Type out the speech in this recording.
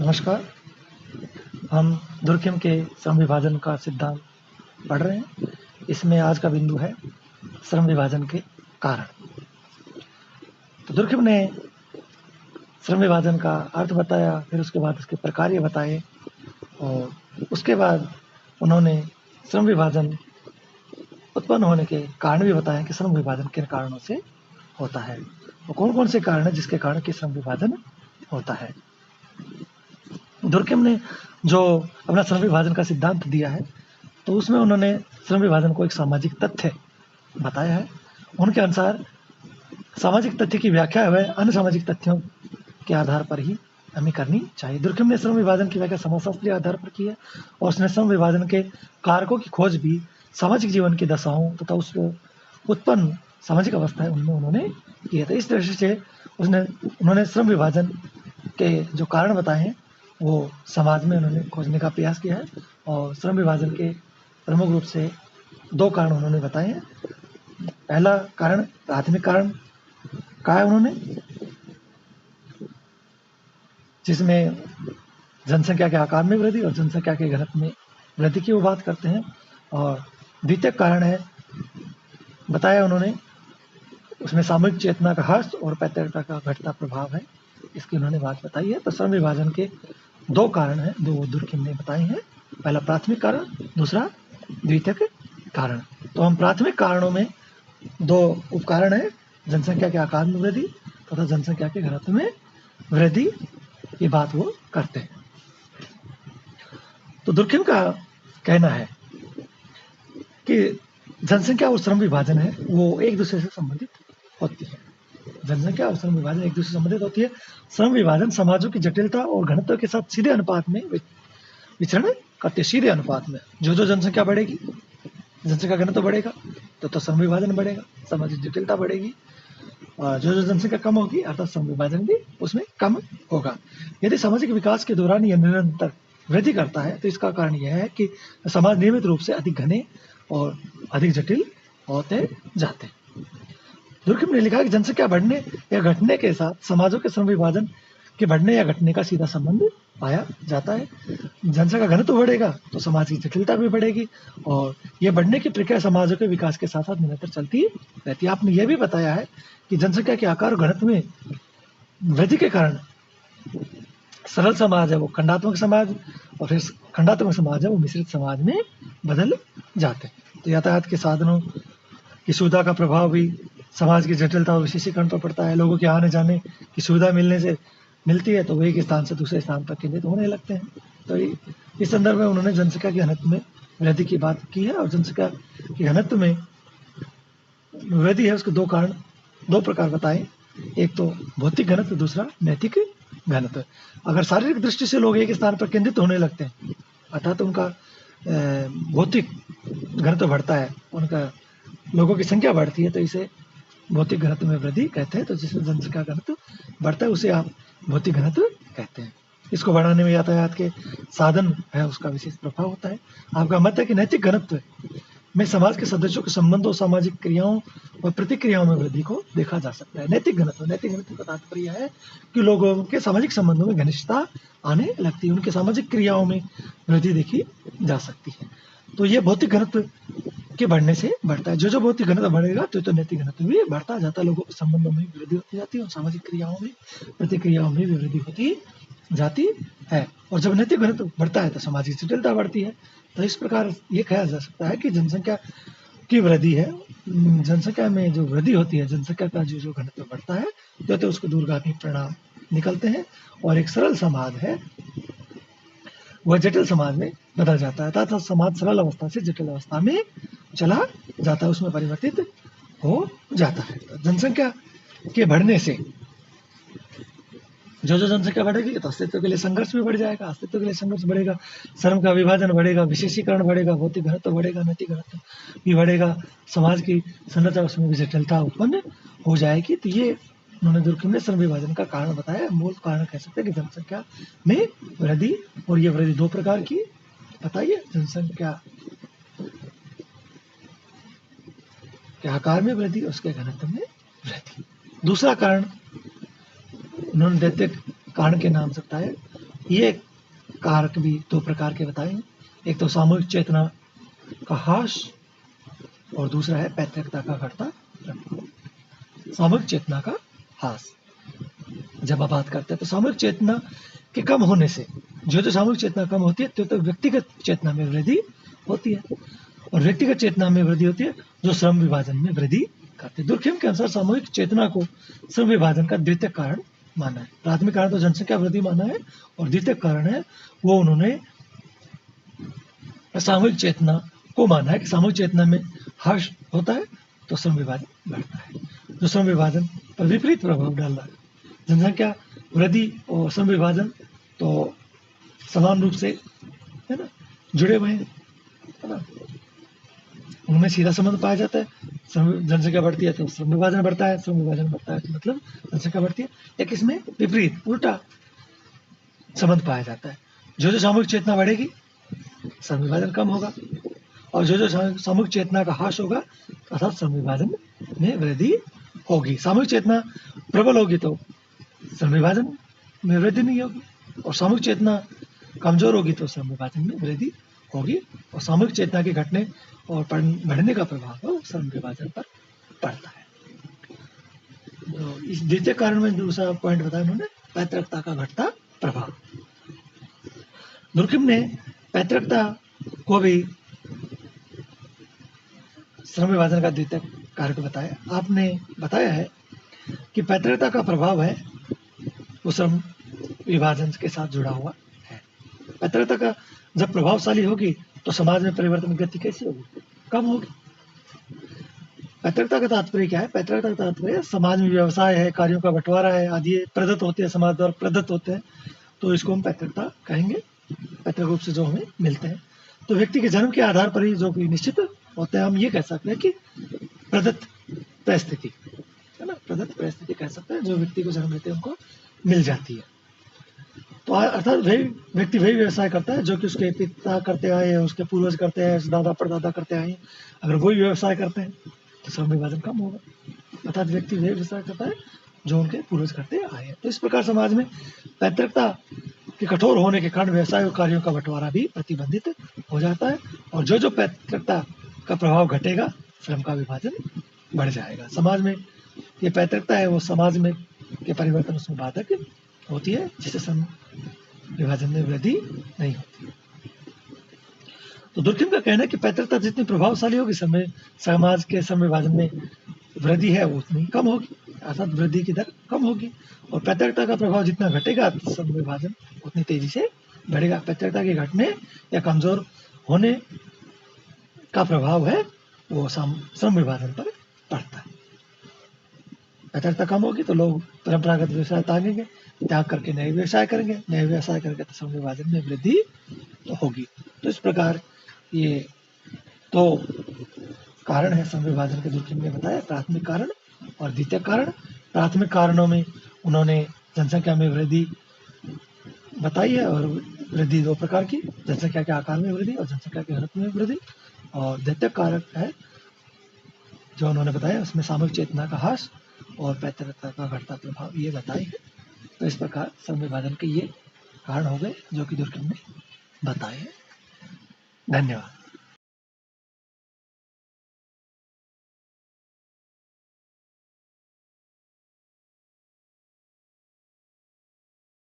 नमस्कार। हम दुर्खिम के श्रम विभाजन का सिद्धांत पढ़ रहे हैं। इसमें आज का बिंदु है श्रम विभाजन के कारण। तो दुर्खिम ने श्रम विभाजन का अर्थ बताया, फिर उसके बाद उसके प्रकार बताए और उसके बाद उन्होंने श्रम विभाजन उत्पन्न होने के कारण भी बताए कि श्रम विभाजन किन कारणों से होता है और कौन कौन से कारण है जिसके कारण कि श्रम विभाजन होता है। दुर्खिम ने जो अपना श्रम विभाजन का सिद्धांत दिया है, तो उसमें उन्होंने श्रम विभाजन को एक सामाजिक तथ्य बताया है। उनके अनुसार सामाजिक तथ्य की व्याख्या वह अन्य सामाजिक तथ्यों के आधार पर ही हमें करनी चाहिए। दुर्खिम ने श्रम विभाजन की व्याख्या समाजशास्त्रीय आधार पर की है और उसने श्रम विभाजन के कारकों की खोज भी सामाजिक जीवन की दशाओं तथा उसको उत्पन्न सामाजिक अवस्था है उनमें उन्होंने किया था। इस दृष्टि से उन्होंने श्रम विभाजन के जो कारण बताए हैं वो समाज में उन्होंने खोजने का प्रयास किया है और श्रम विभाजन के प्रमुख रूप से दो कारण उन्होंने बताए हैं। पहला कारण प्राथमिक कारण कहा है उन्होंने, जिसमें जनसंख्या के आकार में वृद्धि और जनसंख्या के घनत्व में वृद्धि की वो बात करते हैं। और द्वितीय कारण है बताया उन्होंने, उसमें सामूहिक चेतना का ह्रास और पैतृकता का घटता प्रभाव है, इसकी उन्होंने बात बताई है। तो श्रम विभाजन के दो कारण हैं, दो दुर्खिम ने बताए हैं। पहला प्राथमिक कारण, दूसरा द्वितीयक कारण। तो हम प्राथमिक कारणों में दो उपकारण है, जनसंख्या के आकार में वृद्धि तथा जनसंख्या के घनत्व में वृद्धि की बात वो करते हैं। तो दुर्खिम का कहना है कि जनसंख्या और श्रम विभाजन है वो एक दूसरे से संबंधित होती है। जनसंख्या और श्रम विभाजन एक दूसरे से संबंधित होती है। श्रम विभाजन समाजों की जटिलता और घनत्व के साथ सीधे अनुपात में विचरण करते, सीधे अनुपात में। जो जनसंख्या बढ़ेगी, जनसंख्या घनत्व बढ़ेगा तो श्रम विभाजन बढ़ेगा, सामाजिक जटिलता बढ़ेगी। और जो जनसंख्या कम होगी अर्थात श्रम विभाजन भी उसमें कम होगा। यदि सामाजिक विकास के दौरान यह निरंतर वृद्धि करता है तो इसका कारण यह है कि समाज नियमित रूप से अधिक घने और अधिक जटिल होते जाते हैं। दुर्खिम ने लिखा कि जनसंख्या बढ़ने या घटने के साथ समाजों के श्रम विभाजन के बढ़ने या घटने का सीधा संबंध पाया जाता है। जनसंख्या घनत्व बढ़ेगा तो समाज की जटिलता भी बढ़ेगी और ये बढ़ने की प्रक्रिया समाजों के विकास के साथ साथ निरंतर चलती रहती है। आपने ये भी बताया है कि जनसंख्या के आकार और घनत्व में वृद्धि के कारण सरल समाज है वो खंडात्मक समाज और फिर खंडात्मक समाज है वो मिश्रित समाज में बदल जाते हैं। तो यातायात के साधनों की सुविधा का प्रभाव भी समाज की जटिलता और विशेषीकरण पर पड़ता है। लोगों के आने जाने की सुविधा मिलती है तो वो एक स्थान से दूसरे स्थान पर केंद्रित होने लगते हैं। तो इस संदर्भ में उन्होंने जनसंख्या के घनत्व में वृद्धि की बात की है और जनसंख्या के घनत्व में वृद्धि है उसके दो प्रकार बताए, एक तो भौतिक घनत्व, दूसरा नैतिक घनत्व। अगर शारीरिक दृष्टि से लोग एक स्थान पर केंद्रित होने लगते हैं अर्थात उनका भौतिक घनत्व बढ़ता है, उनका लोगों की संख्या बढ़ती है तो इसे भौतिक घनत्व में वृद्धि कहते हैं। तो जिसमें जनसंख्या घनत्व बढ़ता है उसे आप भौतिक घनत्व कहते हैं। इसको बढ़ाने में यातायात के साधन है उसका विशेष प्रभाव होता है। आपका मत है कि नैतिक घनत्व में समाज के सदस्यों के संबंधों, सामाजिक क्रियाओं और प्रतिक्रियाओं में वृद्धि को देखा जा सकता है। नैतिक घनत्व का तात्पर्य है कि लोगों के सामाजिक संबंधों में घनिष्ठता आने लगती है, उनके सामाजिक क्रियाओं में वृद्धि देखी जा सकती है। तो ये भौतिक घनत्व के बढ़ने से बढ़ता है। जो भौतिक घनत्व बढ़ेगा तो नैतिक घनत्व भी बढ़ता जाता है। लोगों के संबंधों में वृद्धि होती जाती है और सामाजिक क्रियाओं में, प्रतिक्रियाओं में भी वृद्धि होती जाती है। और जब नैतिक घनत्व बढ़ता है तो सामाजिक जटिलता बढ़ती है। तो इस प्रकार ये कहा जा सकता है कि जनसंख्या की वृद्धि है, जनसंख्या में जो वृद्धि होती है, जनसंख्या का जो घनत्व बढ़ता है तो उसको दूरगामी परिणाम निकलते हैं और एक सरल समाज है वह जटिल समाज में बदल जाता है तथा समाज सरल अवस्था से जटिल अवस्था में चला जाता है, उसमें परिवर्तित हो जाता है। तो जनसंख्या के बढ़ने से जो जनसंख्या बढ़ेगी तो अस्तित्व के लिए संघर्ष भी बढ़ जाएगा, अस्तित्व के लिए संघर्ष बढ़ेगा, श्रम का विभाजन बढ़ेगा, विशेषीकरण बढ़ेगा, भौतिक घनत्व बढ़ेगा, नैतिक घनत्व भी बढ़ेगा, समाज की संरचना उसमें भी जटिलता उत्पन्न हो जाएगी। तो ये उन्होंने दुर्खिम ने श्रम विभाजन का कारण बताया। मूल कारण कह सकते हैं कि जनसंख्या में वृद्धि, और ये वृद्धि दो प्रकार की बताइए, जनसंख्या के आकार में वृद्धि, उसके घनत्व में वृद्धि। दूसरा कारण उन्होंने दैत्य कारण के नाम से बताया ये कारक भी दो प्रकार के बताए हैं, एक तो सामूहिक चेतना का ह्रास और दूसरा है पैतृकता का घटता प्रभाव। सामूहिक चेतना का ह्रास जब आप बात करते हैं तो सामूहिक चेतना के कम होने से जो सामूहिक चेतना कम होती है तो व्यक्तिगत चेतना में वृद्धि होती है, और व्यक्तिगत चेतना में वृद्धि होती है जो श्रम विभाजन में वृद्धि करती है। दुर्कheim के अनुसार सामूहिक चेतना को श्रम विभाजन का द्वितीय कारण माना है। प्राथमिक कारण तो जनसंख्या वृद्धि माना है और द्वितीय कारण है वो उन्होंने सामूहिक चेतना को माना है कि सामूहिक चेतना में हर्ष होता है तो श्रम विभाजन बढ़ता है, जो श्रम विभाजन पर विपरीत प्रभाव डाल रहा है। जनसंख्या वृद्धि और श्रम विभाजन तो समान रूप से है ना जुड़े हुए हैं, है ना, उनमें सीधा संबंध पाया जाता है। जनसंख्या बढ़ती है तो श्रम विभाजन बढ़ता है, श्रम विभाजन बढ़ता है तो मतलब जनसंख्या बढ़ती है। एक इसमें विपरीत उल्टा संबंध पाया जाता है, जो सामूहिक चेतना बढ़ेगी श्रम विभाजन कम होगा, और जो सामूहिक चेतना का ह्रास होगा अर्थात श्रम विभाजन में वृद्धि होगी। सामूहिक चेतना प्रबल होगी तो श्रम विभाजन में वृद्धि नहीं होगी, और सामूहिक चेतना कमजोर होगी तो श्रम विभाजन में वृद्धि होगी, और सामूहिक चेतना के घटने और बढ़ने का प्रभाव श्रम विभाजन पर पड़ता है। तो इस द्वितीय कारण में दूसरा पॉइंट बताया उन्होंने पैतृकता का घटता प्रभाव। दुर्कheim ने पैतृकता को भी श्रम विभाजन का द्वितीय कारक बताया। आपने बताया है कि पैतृकता का प्रभाव है वो श्रम विभाजन के साथ जुड़ा हुआ है। पैतृकता का जब प्रभावशाली होगी तो समाज में परिवर्तन की गति कैसी होगी, कम होगी। पैतृकता का तात्पर्य क्या है? पैतृकता का तात्पर्य समाज में व्यवसाय है, कार्यों का बंटवारा है आदि प्रदत्त होते हैं, समाज द्वारा प्रदत्त होते हैं, तो इसको हम पैतृकता कहेंगे। पैतृक रूप से जो हमें मिलते हैं तो व्यक्ति के जन्म के आधार पर ही जो कि निश्चित होते हैं, हम ये कह सकते हैं कि प्रदत्त परिस्थिति है ना, प्रदत्त परिस्थिति कह सकते हैं, जो व्यक्ति को जन्म देते हैं उनको मिल जाती है। तो अर्थात वही व्यक्ति वही व्यवसाय करता है जो कि उसके पिता करते आए हैं, उसके पूर्वज करते हैं, दादा परदादा करते आए हैं। अगर वही व्यवसाय करते हैं तो श्रम विभाजन कम होगा, अर्थात व्यक्ति वही व्यवसाय करता है जो उनके पूर्वज करते आए हैं। तो इस प्रकार समाज में पैतृकता के कठोर होने के कारण व्यवसाय और कार्यों का बंटवारा भी प्रतिबंधित हो जाता है, और जो पैतृकता का प्रभाव घटेगा श्रम का विभाजन बढ़ जाएगा। समाज में ये पैतृकता है वो समाज में के परिवर्तन उसमें बाधक होती है, जिससे श्रम विभाजन में वृद्धि नहीं होती। तो दुर्कheim का कहना है कि पैतृकता जितनी प्रभावशाली होगी समाज के श्रम विभाजन में वृद्धि है वो उतनी कम होगी, अर्थात वृद्धि की दर कम होगी, और पैतृकता का प्रभाव जितना घटेगा तो श्रम विभाजन उतनी तेजी से बढ़ेगा। पैतृकता के घटने या कमजोर होने का प्रभाव है वो श्रम विभाजन पर पड़ता है। पैतृकता कम होगी तो लोग परंपरागत व्यवसाय त्यागेंगे, त्याग करके नए व्यवसाय करेंगे, नए व्यवसाय करके तो श्रम विभाजन में वृद्धि तो होगी। तो इस प्रकार ये तो कारण है श्रम विभाजन के दुर्कheim ने बताया, प्राथमिक कारण और द्वितीय कारण। प्राथमिक कारणों में उन्होंने जनसंख्या में वृद्धि बताई है, और वृद्धि दो प्रकार की, जनसंख्या के आकार में वृद्धि और जनसंख्या के घनत्व में वृद्धि। और द्वितीय कारक है जो उन्होंने बताया उसमें सामूहिक चेतना का ह्रास और पैतृकता का घटता प्रभाव ये बताए हैं। तो इस प्रकार श्रम विभाजन के ये कारण हो गए जो कि दुर्कheim ने बताए हैं। धन्यवाद।